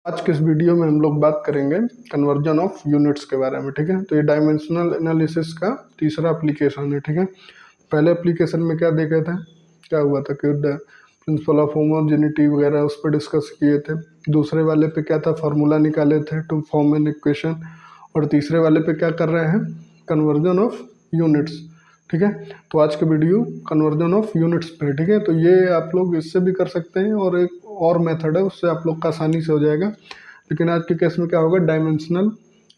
आज के इस वीडियो में हम लोग बात करेंगे कन्वर्जन ऑफ यूनिट्स के बारे में। ठीक है, तो ये डायमेंशनल एनालिसिस का तीसरा एप्लीकेशन है। ठीक है, पहले एप्लीकेशन में क्या देखे थे, क्या हुआ था कि प्रिंसिपल ऑफ होमोजेनिटी वगैरह उस पर डिस्कस किए थे। दूसरे वाले पे क्या था, फार्मूला निकाले थे टू फॉर्म एन इक्वेशन। और तीसरे वाले पे क्या कर रहे हैं, कन्वर्जन ऑफ यूनिट्स। ठीक है, तो आज का वीडियो कन्वर्जन ऑफ यूनिट्स पे। ठीक है, तो ये आप लोग इससे भी कर सकते हैं और एक और मेथड है, उससे आप लोग का आसानी से हो जाएगा। लेकिन आज के केस में क्या होगा, डायमेंशनल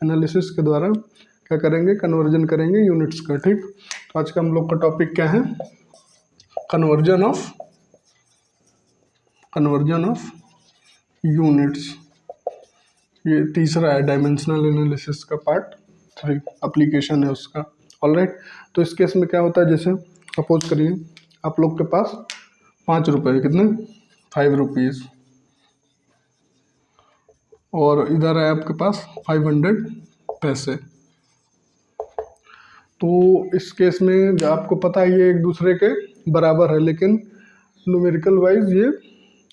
एनालिसिस के द्वारा क्या करेंगे, कन्वर्जन करेंगे यूनिट्स का। ठीक, तो आज का हम लोग का टॉपिक क्या है, कन्वर्जन ऑफ यूनिट्स। ये तीसरा है डायमेंशनल एनालिसिस का पार्ट 3 एप्लीकेशन है उसका। ऑलराइट, तो इस केस में क्या होता है, जैसे सपोज करिए आप लोग के पास 5 रुपये, कितने, 5 रुपीज़, और इधर है आपके पास 500 पैसे। तो इस केस में जो आपको पता है ये एक दूसरे के बराबर है, लेकिन न्यूमेरिकल वाइज ये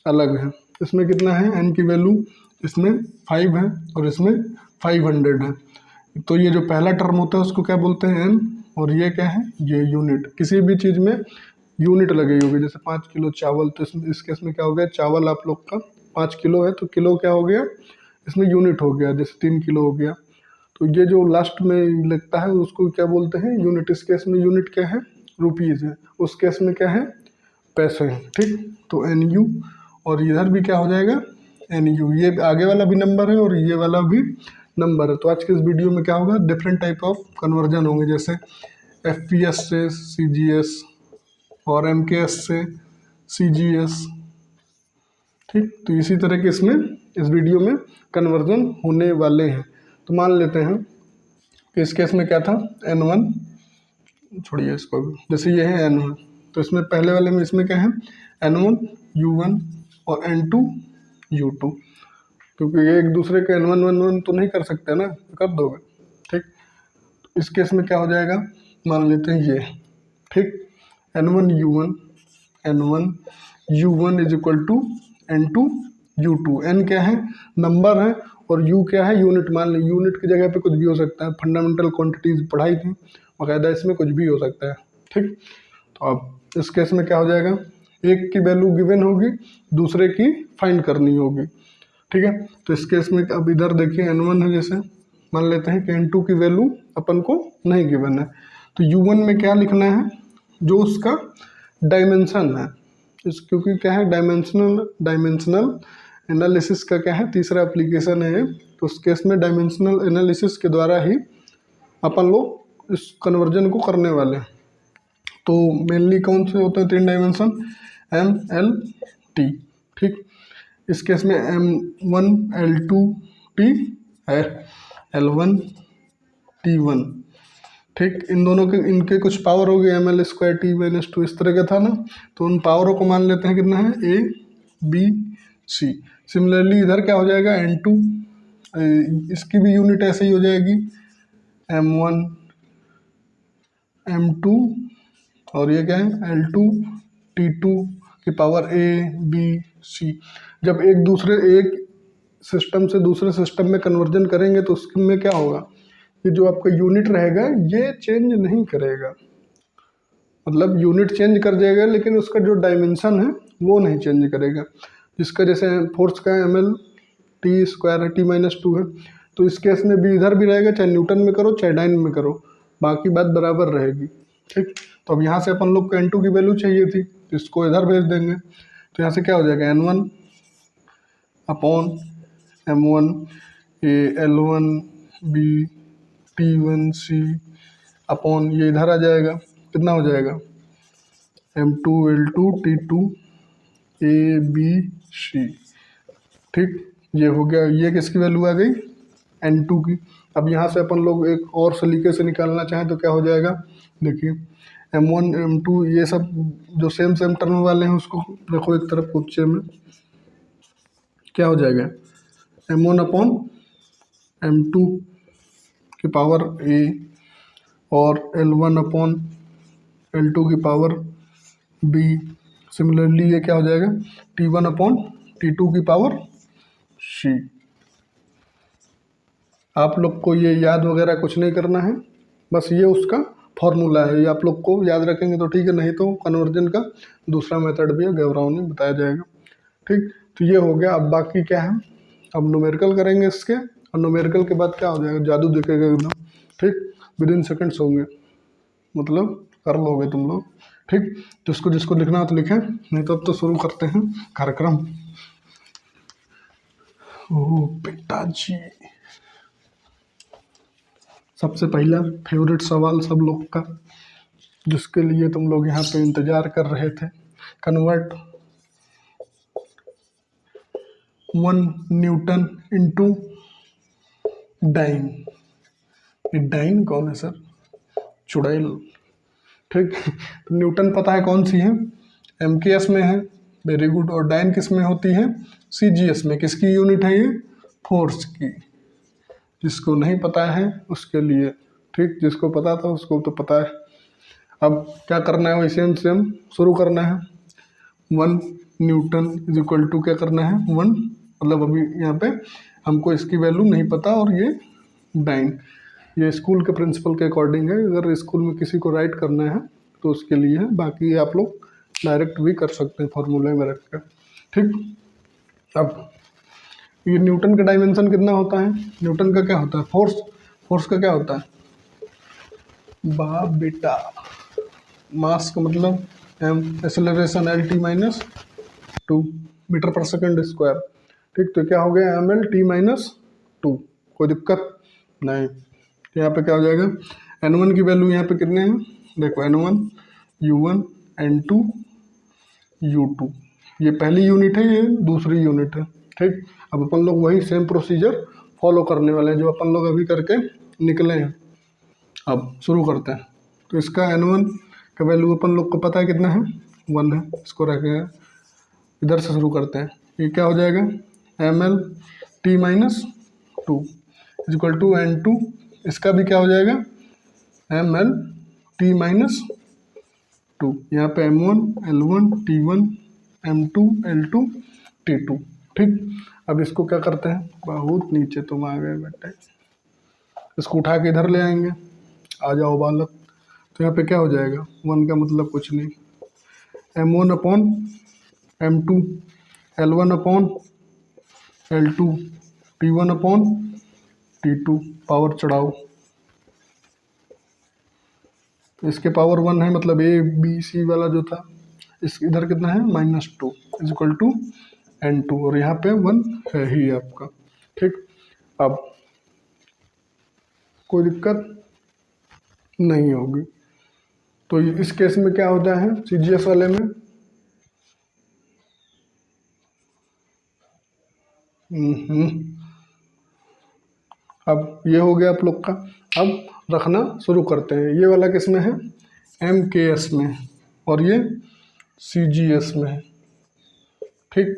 अलग है। इसमें कितना है, n की वैल्यू इसमें 5 है और इसमें 500 है। तो ये जो पहला टर्म होता है उसको क्या बोलते हैं, n, और ये क्या है, ये यूनिट। किसी भी चीज़ में यूनिट लगी होगी, जैसे 5 किलो चावल, तो इस केस में क्या हो गया, चावल आप लोग का 5 किलो है तो किलो क्या हो गया, इसमें यूनिट हो गया, जैसे 3 किलो हो गया। तो ये जो लास्ट में लगता है उसको क्या बोलते हैं, यूनिट। इस केस में यूनिट क्या है, रुपीज़ है, उस केस में क्या है, पैसे हैं। ठीक, तो एन यू, और इधर भी क्या हो जाएगा, एन यू। ये आगे वाला भी नंबर है और ये वाला भी नंबर है। तो आज के इस वीडियो में क्या होगा, डिफरेंट टाइप ऑफ कन्वर्जन होंगे, जैसे एफपीएस से सीजीएस और एमकेएस से सीजीएस। ठीक, तो इसी तरह के इसमें इस वीडियो में कन्वर्जन होने वाले हैं। तो मान लेते हैं कि इस केस में क्या था, N1, छोड़िए इसको भी, जैसे ये है N1, तो इसमें पहले वाले में इसमें क्या है, N1 U1 और N2 U2, क्योंकि ये एक दूसरे के N1 N1 तो नहीं कर सकते ना, कर दोगे। ठीक, तो इस केस में क्या हो जाएगा, मान लेते हैं ये। ठीक, N1 U1 is equal to N2 U2। N क्या है, नंबर है, और U क्या है, यूनिट। मान ली यूनिट की जगह पे कुछ भी हो सकता है, फंडामेंटल क्वांटिटीज पढ़ाई थी बाकायदा, इसमें कुछ भी हो सकता है। ठीक, तो अब इस केस में क्या हो जाएगा, एक की वैल्यू गिवन होगी, दूसरे की फाइंड करनी होगी। ठीक है, तो इस केस में अब इधर देखिए N1 है, जैसे मान लेते हैं कि N2 की वैल्यू अपन को नहीं गिवन है, तो U1 में क्या लिखना है, जो उसका डायमेंशन है। क्योंकि क्या है, डायमेंशनल एनालिसिस का क्या है, तीसरा एप्लीकेशन है। तो उस केस में डायमेंशनल एनालिसिस के द्वारा ही अपन लोग इस कन्वर्जन को करने वाले हैं। तो मेनली कौन से होते हैं 3 डायमेंशन, M L T। ठीक, इस केस में M1 L2 T है, L1 T1। ठीक, इन दोनों के इनके कुछ पावर हो गए, ML स्क्वायर T-2 इस तरह का था ना। तो उन पावरों को मान लेते हैं कितना है, A B C। सिमिलरली इधर क्या हो जाएगा, N2, इसकी भी यूनिट ऐसे ही हो जाएगी, M1 M2, और ये क्या है, L2 T2 की पावर A B C। जब एक सिस्टम से दूसरे सिस्टम में कन्वर्जन करेंगे तो उसमें क्या होगा, ये जो आपका यूनिट रहेगा ये चेंज नहीं करेगा, मतलब यूनिट चेंज कर जाएगा लेकिन उसका जो डायमेंशन है वो नहीं चेंज करेगा। जिसका जैसे फोर्स का ML T² है, T-2 है, तो इस केस में भी इधर भी रहेगा, चाहे न्यूटन में करो चाहे डाइन में करो, बाकी बात बराबर रहेगी। ठीक, तो अब यहाँ से अपन लोग को N2 की वैल्यू चाहिए थी, तो इसको इधर भेज देंगे। तो यहाँ से क्या हो जाएगा, N1 upon M1 A L1 B T1C upon ये इधर आ जाएगा, कितना हो जाएगा, M2 L2 T2 A B C। ठीक, ये हो गया, ये किसकी वैल्यू आ गई, N2 की। अब यहाँ से अपन लोग एक और सलीके से निकालना चाहें तो क्या हो जाएगा, देखिए M1 M2 ये सब जो सेम टर्म वाले हैं उसको देखो एक तरफ पूछे में, क्या हो जाएगा, M1 अपॉन M2 की पावर A और L1 अपॉन L2 की पावर B। सिमिलरली ये क्या हो जाएगा, T1 अपॉन T2 की पावर C। आप लोग को ये याद वगैरह कुछ नहीं करना है, बस ये उसका फॉर्मूला है, ये आप लोग को याद रखेंगे तो ठीक है, नहीं तो कन्वर्जन का दूसरा मेथड भी है, गैवराव ने बताया जाएगा। ठीक, तो ये हो गया। अब बाकी क्या है, अब न्यूमेरिकल करेंगे इसके, और न्यूमेरिकल के बाद क्या हो जाएगा, जादू दिखेगा एकदम। ठीक, विदिन सेकंड्स होंगे, मतलब कर लोगे तुम लोग। ठीक, जिसको जिसको लिखना हो तो लिखें, नहीं तो अब तो शुरू करते हैं कार्यक्रम। ओ पिताजी, सबसे पहला फेवरेट सवाल सब लोग का, जिसके लिए तुम लोग यहाँ पे इंतजार कर रहे थे। Convert 1 newton into dyne. ये डाइन कौन है सर? चुड़ैल। ठीक, तो न्यूटन पता है कौन सी है, MKS में है, वेरी गुड। और डाइन किस में होती है, CGS में। किसकी यूनिट है ये, फोर्स की। जिसको नहीं पता है उसके लिए, ठीक, जिसको पता था उसको तो पता है। अब क्या करना है, वैसे सेम शुरू करना है। 1 न्यूटन इज इक्वल टू क्या करना है, 1, मतलब अभी यहाँ पे हमको इसकी वैल्यू नहीं पता, और ये डाइन, ये स्कूल के प्रिंसिपल के अकॉर्डिंग है। अगर स्कूल में किसी को राइट करना है तो उसके लिए है, बाकी आप लोग डायरेक्ट भी कर सकते हैं फॉर्मूले में रख कर। ठीक, अब ये न्यूटन का डायमेंशन कितना होता है, न्यूटन का क्या होता है, फोर्स। फोर्स का क्या होता है, बाप बेटा, मास का मतलब m, एक्सेलरेशन LT-2 मीटर पर सेकंड स्क्वायर। ठीक, तो क्या हो गया, ML-T-2, कोई दिक्कत नहीं। तो यहाँ पे क्या हो जाएगा, N1 की वैल्यू यहाँ पे कितने हैं, देखो N1 U1 N2 U2, ये पहली यूनिट है, ये दूसरी यूनिट है। ठीक, अब अपन लोग वही सेम प्रोसीजर फॉलो करने वाले हैं जो अपन लोग अभी करके निकले हैं। अब शुरू करते हैं। तो इसका N1 का वैल्यू अपन लोग को पता है कितना है, 1 है। इसको रखें, इधर से शुरू करते हैं। ये क्या हो जाएगा, ML-T-2 is equal to N2, इसका भी क्या हो जाएगा, ML-T-2। यहाँ पे M1 L1 T1 M2 L2 T2। ठीक, अब इसको क्या करते हैं, बहुत नीचे तुम आ गए बेटे, इसको उठा के इधर ले आएंगे, आ जाओ बालक। तो यहाँ पे क्या हो जाएगा, 1 का मतलब कुछ नहीं, M1 upon M2 L1 upon L2 T1 upon T2, power चढ़ाओ। इसके पावर 1 है, मतलब ABC वाला जो था, इस इधर कितना है, -2 इज इक्वल टू N2, और यहाँ पे 1 है ही आपका। ठीक, अब कोई दिक्कत नहीं होगी। तो इस केस में क्या होता है, CGS वाले में अब ये हो गया आप लोग का। अब रखना शुरू करते हैं। ये वाला किस में है, MKS में, और ये CGS में है। ठीक,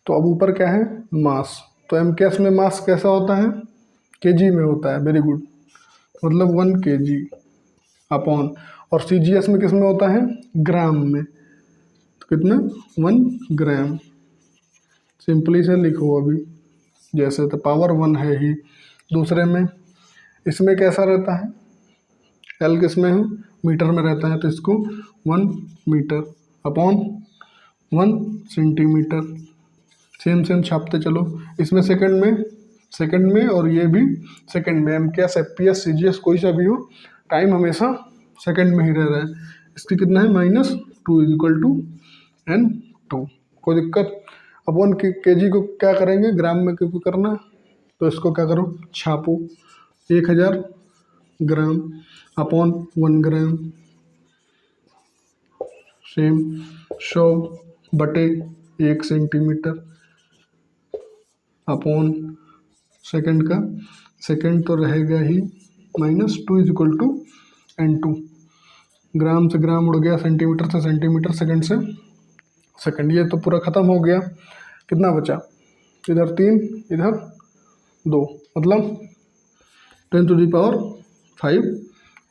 तो अब ऊपर क्या है, मास। तो MKS में मास कैसा होता है, kg में होता है, वेरी गुड, मतलब 1 kg अपॉन, और CGS में किस में होता है, ग्राम में। तो कितना, 1 ग्राम। सिंपली से लिखो अभी, जैसे तो पावर 1 है ही। दूसरे में, इसमें कैसा रहता है, L किस में है, मीटर में रहता है, तो इसको 1 मीटर अपॉन 1 सेंटीमीटर। सेम छापते चलो। इसमें सेकंड में और ये भी सेकंड में, MKS FPS CGS कोई सा भी हो, टाइम हमेशा सेकंड में ही रह रहा है। इसकी कितना है, -2 इज इक्वल टू N2, कोई दिक्कत। अब 1 kg को क्या करेंगे, ग्राम में क्योंकि करना, तो इसको क्या करो, छापो, 1000 ग्राम अपॉन 1 ग्राम, सेम 100 बटे 1 सेंटीमीटर अपॉन सेकंड का, सेकंड तो रहेगा ही, -2 इज इक्वल टू N2। ग्राम से ग्राम उड़ गया, सेंटीमीटर से सेंटीमीटर, सेकंड से सेकंड। ये तो पूरा ख़त्म हो गया। कितना बचा, इधर 3 इधर 2, मतलब 10⁵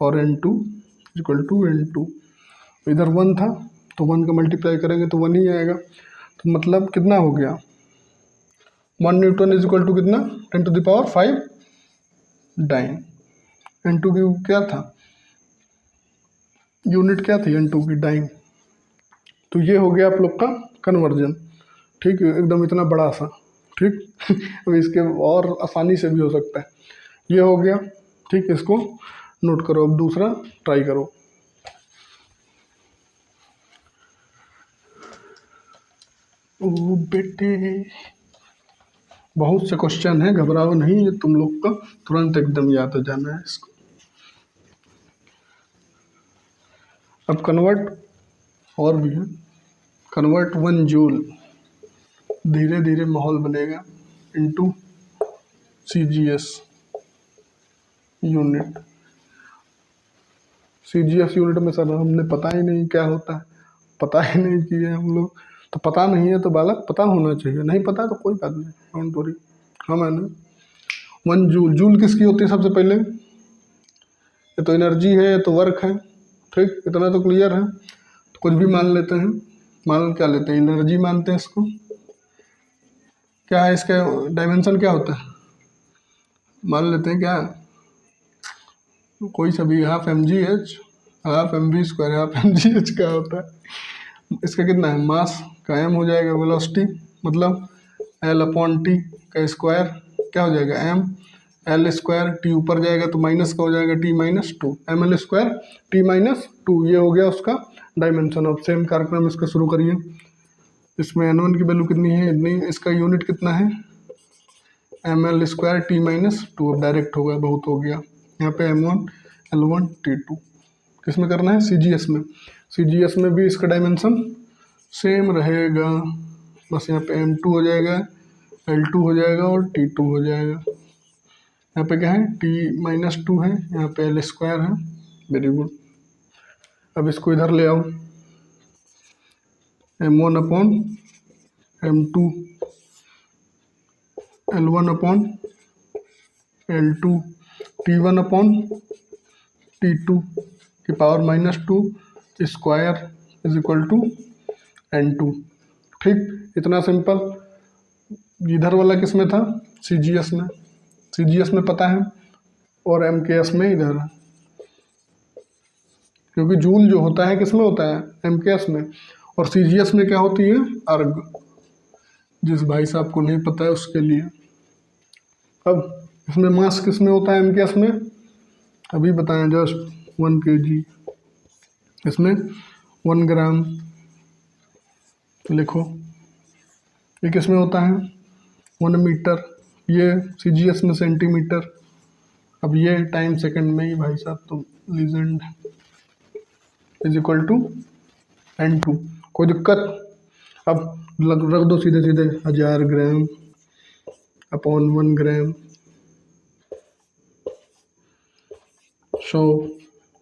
और N2 इक्वल टू N2। इधर 1 था तो 1 का मल्टीप्लाई करेंगे तो 1 ही आएगा। तो मतलब कितना हो गया, 1 न्यूटन इज इक्वल टू कितना, 10⁵ डाइन। N2 की क्या था, यूनिट क्या थी N2 की, डाइन। तो ये हो गया आप लोग का कन्वर्जन, ठीक है, एकदम इतना बड़ा सा, ठीक। अब इसके और आसानी से भी हो सकता है, ये हो गया, ठीक। इसको नोट करो, अब दूसरा ट्राई करो। ओ बेटे, बहुत से क्वेश्चन है, घबराओ नहीं, ये तुम लोग का तुरंत एकदम याद हो जाना है इसको। अब कन्वर्ट और भी है, कन्वर्ट 1 जूल, धीरे धीरे माहौल बनेगा, into CGS unit. CGS unit में सर हमने पता ही नहीं क्या होता है, पता ही नहीं किए हम लोग, तो पता नहीं है तो बालक पता होना चाहिए, नहीं पता तो कोई बात नहीं, डोंट वरी। हाँ मैंने 1 जूल, जूल किसकी होती है सबसे पहले, ये तो एनर्जी है, ये तो वर्क है, ठीक, इतना तो क्लियर है। तो कुछ भी मान लेते हैं, मान क्या लेते हैं, एनर्जी मानते हैं इसको। क्या है इसका डायमेंशन, क्या होता है, मान लेते हैं क्या, कोई सा भी, half mgh, half mv square, half mgh क्या होता है, इसका कितना है, मास का m हो जाएगा, वेलोसिटी मतलब L/T का स्क्वायर क्या हो जाएगा, m, L स्क्वायर, t ऊपर जाएगा तो माइनस का हो जाएगा T-2, ml स्क्वायर T-2, ये हो गया उसका डायमेंशन। अब सेम कार्यक्रम इसका शुरू करिए, इसमें n1 की वैल्यू कितनी है, इतनी, इसका यूनिट कितना है, ml स्क्वायर T-2, अब डायरेक्ट होगा, बहुत हो गया, यहाँ पे m1 L1 T2, किस में करना है, CGS में। CGS में भी इसका डायमेंशन सेम रहेगा, बस यहाँ पे m2 हो जाएगा, L2 हो जाएगा और T2 हो जाएगा। यहाँ पे क्या है, T-2 है, यहाँ पे L स्क्वायर है, वेरी गुड। अब इसको इधर ले आओ, m1 upon m2 L1 upon L2 T1 upon T2 की power -2 square is equal to N2, ठीक, इतना सिंपल। इधर वाला किस में था, CGS में, CGS में पता है, और MKS में इधर, क्योंकि जूल जो होता है किस में होता है, MKS में, और CGS में क्या होती है, अर्ग। जिस भाई साहब को नहीं पता है उसके लिए। अब इसमें मास किस में होता है, MKS में, अभी बताएं, जस्ट 1 kg, इसमें 1 ग्राम लिखो, ये किस में होता है, 1 मीटर, ये CGS में सेंटीमीटर। अब ये टाइम सेकंड में ही भाई साहब तुम legend, is equal to N2, कोई दिक्कत। अब रख दो सीधे सीधे, 1000 ग्राम अपॉन 1 ग्राम, 100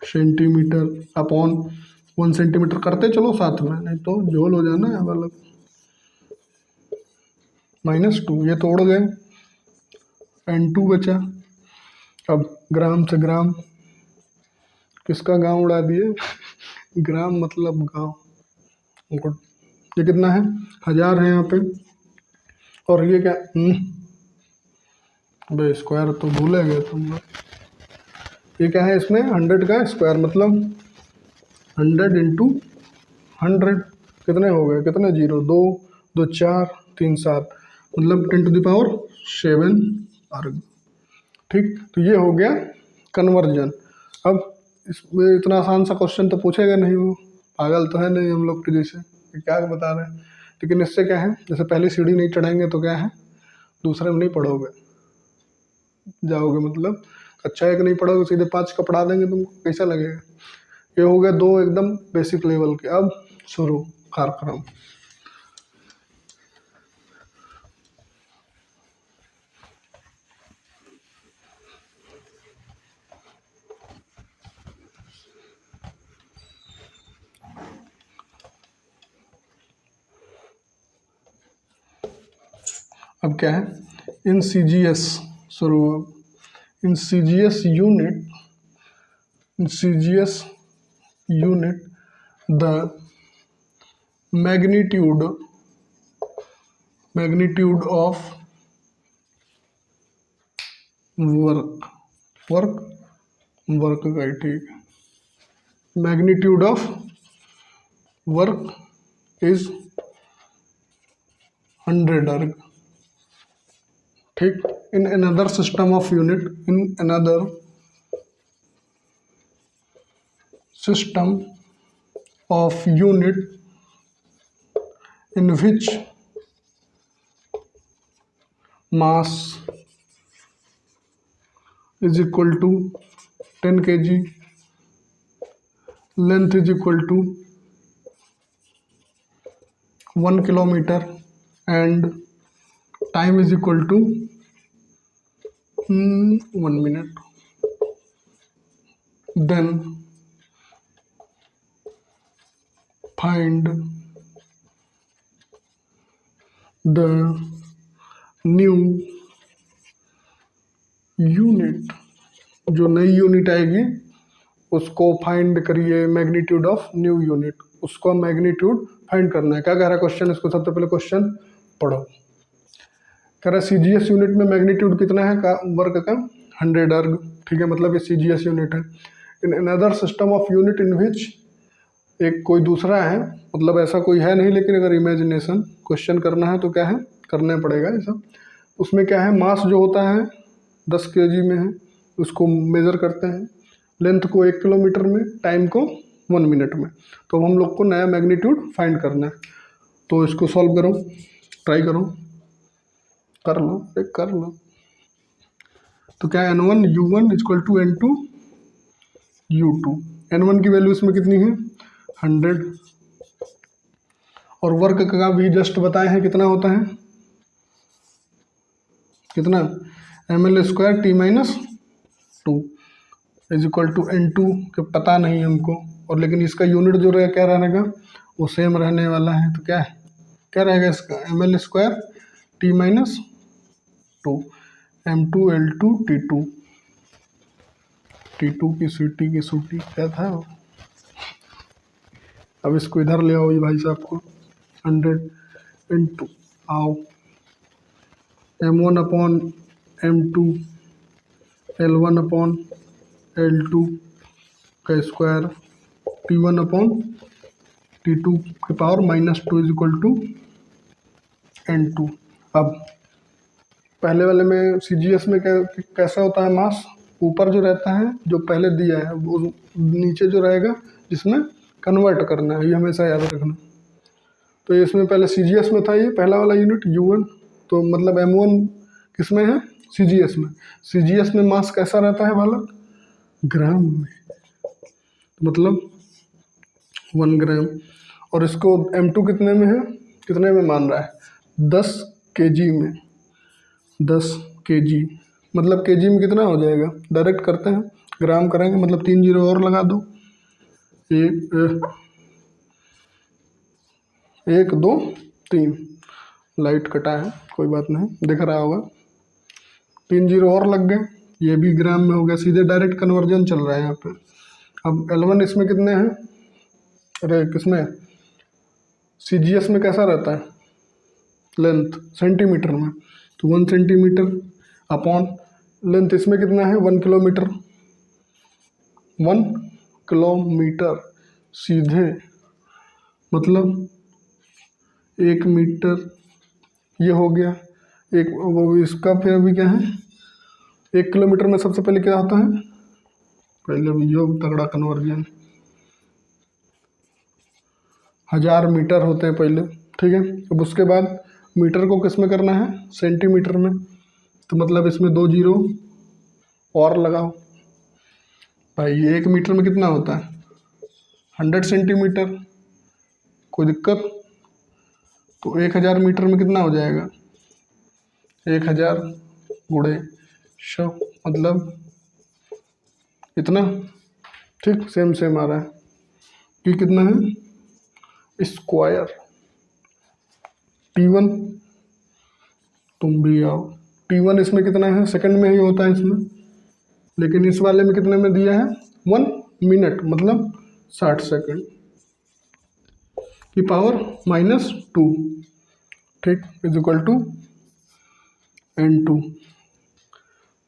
सेंटीमीटर अपॉन 1 सेंटीमीटर, करते चलो साथ में, नहीं तो झोल हो जाना है वाला। -2, ये तोड़ गए, N2 बचा। अब ग्राम से ग्राम, किसका गांव उड़ा दिए, ग्राम मतलब गांव, गुड। ये कितना है, 1000 है यहाँ पे, और ये क्या, बे स्क्वायर तो भूले गए तुम लोग, ये क्या है, इसमें 100 का स्क्वायर, मतलब 100 इंटू 100, कितने हो गए, कितने जीरो, 2 2 4 3 7, मतलब 10⁻7 अर्ग, ठीक। तो ये हो गया कन्वर्जन। अब इसमें इतना आसान सा क्वेश्चन तो पूछेगा नहीं, वो पागल तो है नहीं हम लोग के जैसे, क्या बता रहे हैं। लेकिन इससे क्या है, जैसे पहली सीढ़ी नहीं चढ़ेंगे तो क्या है, दूसरे में नहीं पढ़ोगे, जाओगे, मतलब अच्छा है कि नहीं पढ़ोगे, सीधे 5 का पढ़ा देंगे तुमको, कैसा लगेगा। ये हो गया 2 एकदम बेसिक लेवल के। अब शुरू कार्यक्रम। अब क्या है, इन CGS शुरू, इन CGS unit the magnitude of work work का ही, ठीक है। मैग्नीट्यूड ऑफ वर्क इज 100 अर्ग, ठीक। इन another system of unit, in another system of unit in which mass is equal to 10 kg, length is equal to 1 kilometer and time is equal to 1 minute, then find the new unit, जो नई unit आएगी उसको find करिए, magnitude of new unit, उसको magnitude find करना है। क्या कह रहा है क्वेश्चन, इसको सबसे पहले क्वेश्चन पढ़ो। कह रहा है सीजीएस यूनिट में मैग्नीट्यूड कितना है का वर्क का 100 अर्ग, ठीक है, मतलब ये सीजीएस यूनिट है। In another system of unit in which, एक कोई दूसरा है, मतलब ऐसा कोई है नहीं, लेकिन अगर इमेजिनेशन क्वेश्चन करना है तो क्या है, करना पड़ेगा ये सब। उसमें क्या है, मास जो होता है 10 kg में है, उसको मेज़र करते हैं, लेंथ को 1 किलोमीटर में, टाइम को 1 मिनट में। तो हम लोग को नया मैग्नीट्यूड फाइंड करना है। तो इसको सॉल्व करो, ट्राई करो, कर लो। तो क्या है, N1 U1 equal to N2 U2। N1 की वैल्यू इसमें कितनी है 100, और वर्क का भी जस्ट बताए हैं कितना होता है, कितना ml² T-2 is equal to N2 के पता नहीं हमको, और लेकिन इसका यूनिट जो रहेगा क्या रहेगा, वो सेम रहने वाला है। तो क्या है, क्या रहेगा इसका ml² T-2 M2L2 T2 की सूटी क्या था। अब इसको इधर ले आओ ये भाई साहब को, 100 इंटू आओ M1/M2 L1/L2 का स्क्वायर T1/T2 के power -2 is equal to N2। अब पहले वाले में CGS में कैसा होता है, मास ऊपर जो रहता है, जो पहले दिया है, वो नीचे जो रहेगा जिसमें कन्वर्ट करना है, ये हमेशा याद रखना। तो इसमें पहले CGS में था ये पहला वाला यूनिट U1, तो मतलब M1 किसमें है, CGS में। CGS में मास कैसा रहता है बालक, ग्राम में, मतलब 1 ग्राम। और इसको M2 कितने में है, कितने में मान रहा है, 10 kg में, 10 kg मतलब kg में कितना हो जाएगा, डायरेक्ट करते हैं, ग्राम करेंगे मतलब 3 जीरो और लगा दो, 1 2 3, लाइट कटा है कोई बात नहीं, दिख रहा होगा, 3 जीरो और लग गए, ये भी ग्राम में हो गया, सीधे डायरेक्ट कन्वर्जन चल रहा है यहाँ पे। अब L1 इसमें कितने हैं, अरे किसमें CGS में कैसा रहता है लेंथ सेंटीमीटर में, तो 1 सेंटीमीटर अपॉन लेंथ इसमें कितना है 1 किलोमीटर, 1 किलोमीटर सीधे मतलब 1 मीटर, ये हो गया एक, वो इसका फिर अभी क्या है, 1 किलोमीटर में सबसे पहले क्या आता है, पहले भी योग तगड़ा कन्वर्जन 1000 मीटर होते हैं पहले, ठीक है। अब उसके बाद मीटर को किस में करना है, सेंटीमीटर में, तो मतलब इसमें 2 जीरो और लगाओ भाई, 1 मीटर में कितना होता है 100 सेंटीमीटर, कोई दिक्कत, तो 1000 मीटर में कितना हो जाएगा 1000 गुणे 100 मतलब इतना, ठीक, सेम आ रहा है कि कितना है स्क्वायर T1, तुम भी आओ, T1 इसमें कितना है, सेकंड में ही होता है इसमें, लेकिन इस वाले में कितने में दिया है 1 मिनट मतलब 60 सेकंड की पावर -2, ठीक, इज इक्वल टू N2।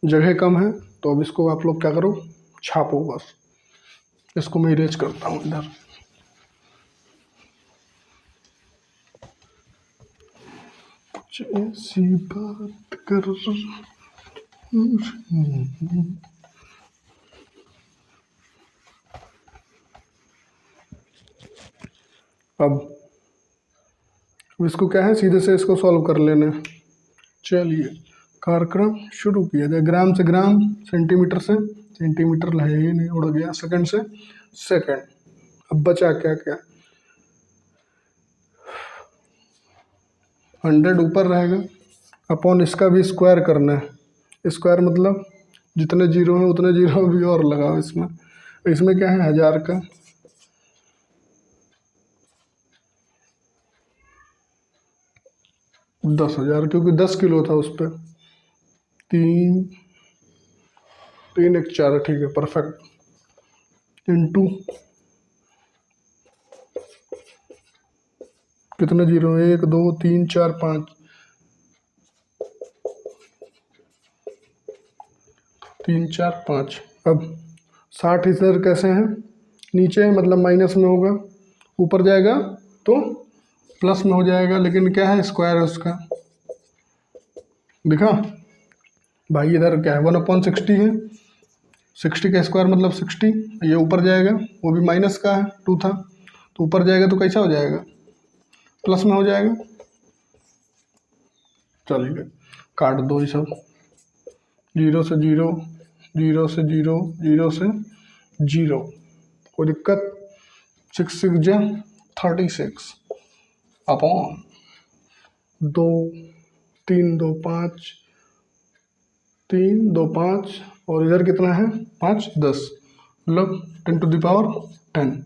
जगह कम है तो अब इसको आप लोग क्या करो, छापो बस। इसको मैं इरेज करता हूँ इधर। ऐसी बात कर अब इसको क्या है, सीधे से इसको सॉल्व कर लेना है। चलिए कार्यक्रम शुरू किया जाए। ग्राम से ग्राम, सेंटीमीटर से सेंटीमीटर है ही नहीं, उड़ गया। सेकंड से सेकंड। अब बचा क्या क्या, 100 ऊपर रहेगा, अपॉन इसका भी स्क्वायर करना है। स्क्वायर मतलब जितने जीरो हैं उतने जीरो भी और लगाओ इसमें। इसमें क्या है, 1000 का 10,000, क्योंकि 10 किलो था उस पर। 3 3 1 4, ठीक है परफेक्ट। इंटू कितने जीरो, 1 2 3 4 5, 3 4 5। अब 60 इधर कैसे हैं, नीचे मतलब माइनस में होगा, ऊपर जाएगा तो प्लस में हो जाएगा, लेकिन क्या है, स्क्वायर है उसका। दिखा भाई, इधर क्या है, 1/60 है। 60 का स्क्वायर मतलब 60। ये ऊपर जाएगा, वो भी माइनस का है, 2 था, तो ऊपर जाएगा तो कैसा हो जाएगा, प्लस में हो जाएगा। चलिए काट दो ये सब, 0 से 0, 0 से 0, 0 से 0, कोई दिक्कत। 6 6 जा 36 अपॉन 2 3 2 5, 3 2 5, और इधर कितना है, 5 10, मतलब 10⁻10।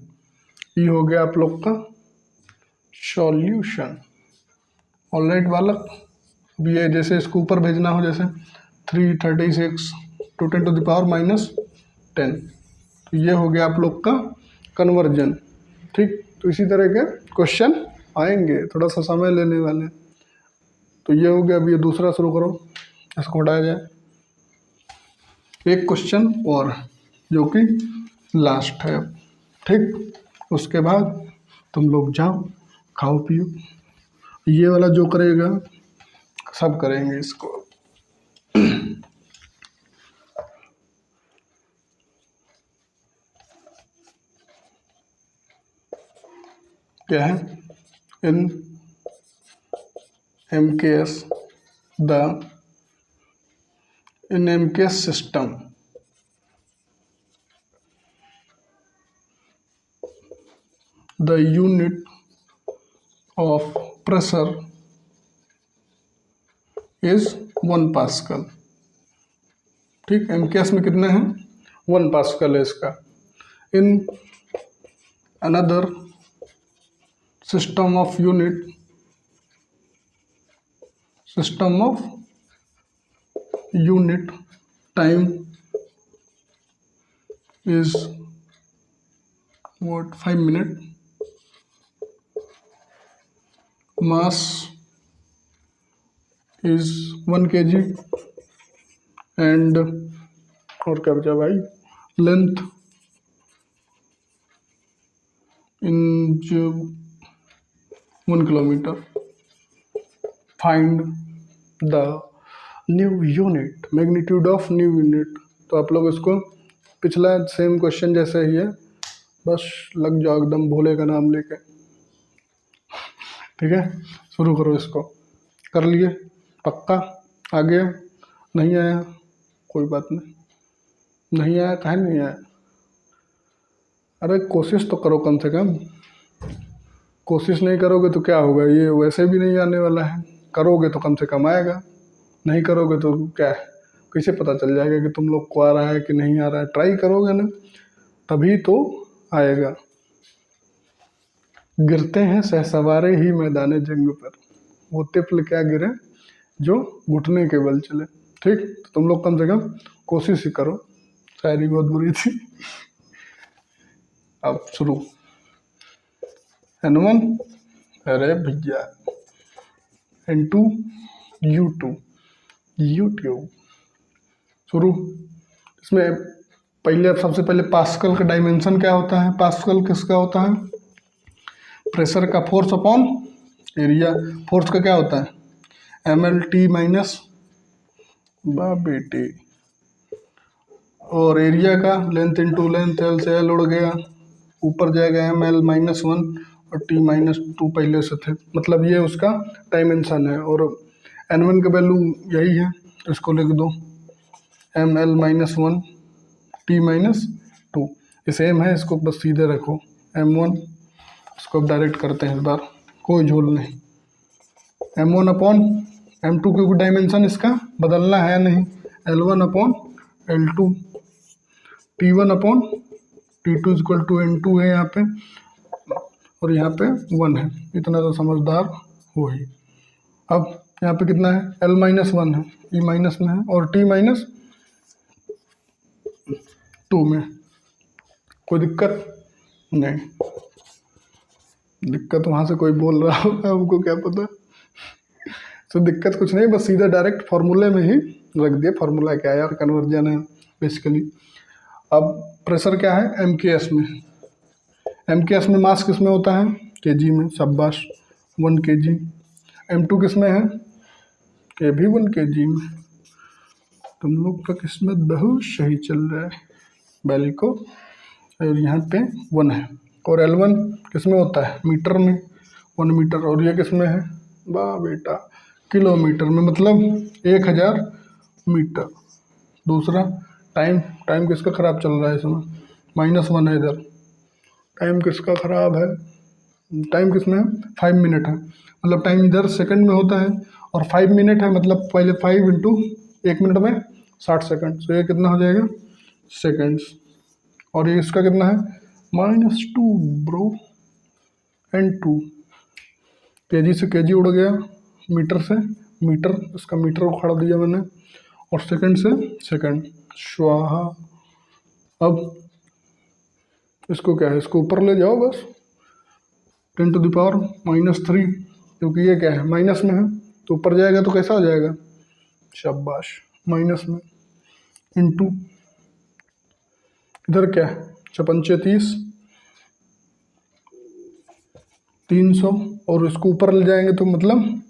ये हो गया आप लोग का सॉल्यूशन। ऑलराइट बालक, अब ये जैसे इसको ऊपर भेजना हो, जैसे 336 टू 10⁻−10, तो ये हो गया आप लोग का कन्वर्जन। ठीक, तो इसी तरह के क्वेश्चन आएंगे, थोड़ा सा समय लेने वाले। तो ये हो गया। अब ये दूसरा शुरू करो, इसको हटाया जाए। एक क्वेश्चन और जो कि लास्ट है, ठीक, उसके बाद तुम लोग जाओ खाओ पियो। ये वाला जो करेगा सब करेंगे इसको। क्या है, इन MKS in MKS system the unit of pressure is 1 pascal. ठीक, MKS में कितना है, 1 पास्कल है इसका। इन another system of unit time is what 5 minutes, mass is 1 kg, and और क्या बचा भाई, length in 1 kilometre. Find the new unit, magnitude of new unit. तो आप लोग इसको पिछला सेम क्वेश्चन जैसे ही है, बस लग जाओ एकदम भोले का नाम लेके। ठीक है, शुरू करो इसको। कर लिए, पक्का आ गया, नहीं आया कोई बात नहीं, नहीं आया काहे नहीं आया, अरे कोशिश तो करो कम से कम। कोशिश नहीं करोगे तो क्या होगा, ये वैसे भी नहीं आने वाला है। करोगे तो कम से कम आएगा, नहीं करोगे तो क्या है, कैसे पता चल जाएगा कि तुम लोग को आ रहा है कि नहीं आ रहा है। ट्राई करोगे ना, तभी तो आएगा। गिरते हैं सहसवारे ही मैदान जंग पर, वो तिफल क्या गिरे जो घुटने के बल चले। ठीक, तो तुम लोग कम से कम कोशिश ही करो। शायरी बहुत बुरी थी। अब शुरू। N1 अरे भैया, N2 U2 यूट्यूब। शुरू, इसमें पहले सबसे पहले पास्कल का डायमेंशन क्या होता है, पास्कल किसका होता है, प्रेशर का फोर्स अपॉन एरिया। फोर्स का क्या होता है ml/t माइनस बेटे, और एरिया का लेंथ इंटू लेंथ, एल से एल उड़ गया, ऊपर जाएगा ml-1 और t-2 पहले से थे, मतलब ये उसका डायमेंशन है। और n1 का वैल्यू यही है, इसको लिख दो ml-1 t-2, ये सेम है, इसको बस सीधे रखो m1, इसको अब डायरेक्ट करते हैं इस बार, कोई झोल नहीं। m1 अपॉन m2 क्योंकि डायमेंशन इसका बदलना है नहीं, l1 upon l2, t1 upon t2 equal to n2 है यहाँ पे, और यहाँ पे 1 है, इतना तो समझदार हो ही। अब यहाँ पे कितना है, l-1 है, e माइनस में है, और t-2 में, कोई दिक्कत नहीं, दिक्कत वहाँ से कोई बोल रहा होगा, हमको क्या पता। तो दिक्कत कुछ नहीं, बस सीधा डायरेक्ट फार्मूले में ही रख दिया, फार्मूला क्या है यार, कन्वर्जन है बेसिकली। अब प्रेशर क्या है MKS में, MKS में मास किस में होता है kg में, शाबाश 1 kg। M2 किस में है, ये भी 1 kg में। तुम लोग का किस्मत बहुत सही चल रहा है बैली को, और यहाँ पे 1 है। और L1 किस में होता है, मीटर में, 1 मीटर, और ये किस में है, वाह बेटा किलोमीटर में, मतलब 1000 मीटर। दूसरा टाइम, टाइम किसका ख़राब चल रहा है इसमें, -1 है इधर, टाइम किसका ख़राब है, टाइम किसमें है 5 मिनट है, मतलब टाइम इधर सेकंड में होता है, और 5 मिनट है, मतलब पहले 5 इंटू 1 मिनट में 60 सेकंड, तो ये कितना हो जाएगा सेकंड्स। और ये इसका कितना है -2 ब्रो, n2, kg से kg उड़ गया, मीटर से मीटर, इसका मीटर उखाड़ दिया मैंने, और सेकंड से सेकंड, स्वाहा। अब इसको क्या है, इसको ऊपर ले जाओ बस, 10⁻⁻3, क्योंकि ये क्या है माइनस में है, तो ऊपर जाएगा तो कैसा हो जाएगा, शाबाश माइनस में, इंटू इधर क्या है 56 300, और इसको ऊपर ले जाएंगे तो मतलब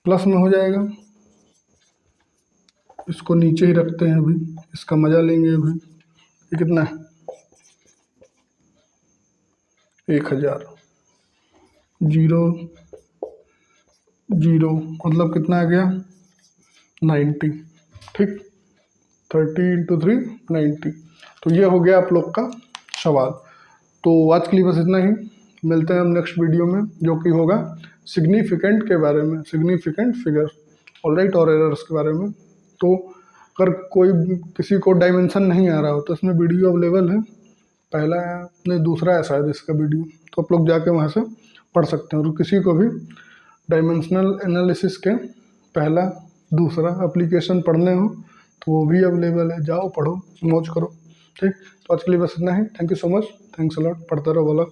प्लस में हो जाएगा। इसको नीचे ही रखते हैं अभी, इसका मजा लेंगे अभी। ये कितना है 1000, 0 0, मतलब कितना आ गया 90, ठीक, 30 × 3 90। तो ये हो गया आप लोग का सवाल। तो आज के लिए बस इतना ही, मिलते हैं हम नेक्स्ट वीडियो में, जो कि होगा सिग्निफिकेंट के बारे में, सिग्निफिकेंट फिगर, ऑलराइट, और एरर्स के बारे में। तो अगर कोई किसी को डायमेंशन नहीं आ रहा हो तो इसमें वीडियो अवेलेबल है, पहला नहीं दूसरा है शायद इसका वीडियो, तो आप लोग जाके वहाँ से पढ़ सकते हैं। और किसी को भी डायमेंशनल एनालिसिस के पहला दूसरा एप्लीकेशन पढ़ने हो तो वो भी अवेलेबल है, जाओ पढ़ो मौज करो, ठीक। तो आज के लिए बस इतना ही, thank you so much, thanks a lot, पढ़ते रहो बोला।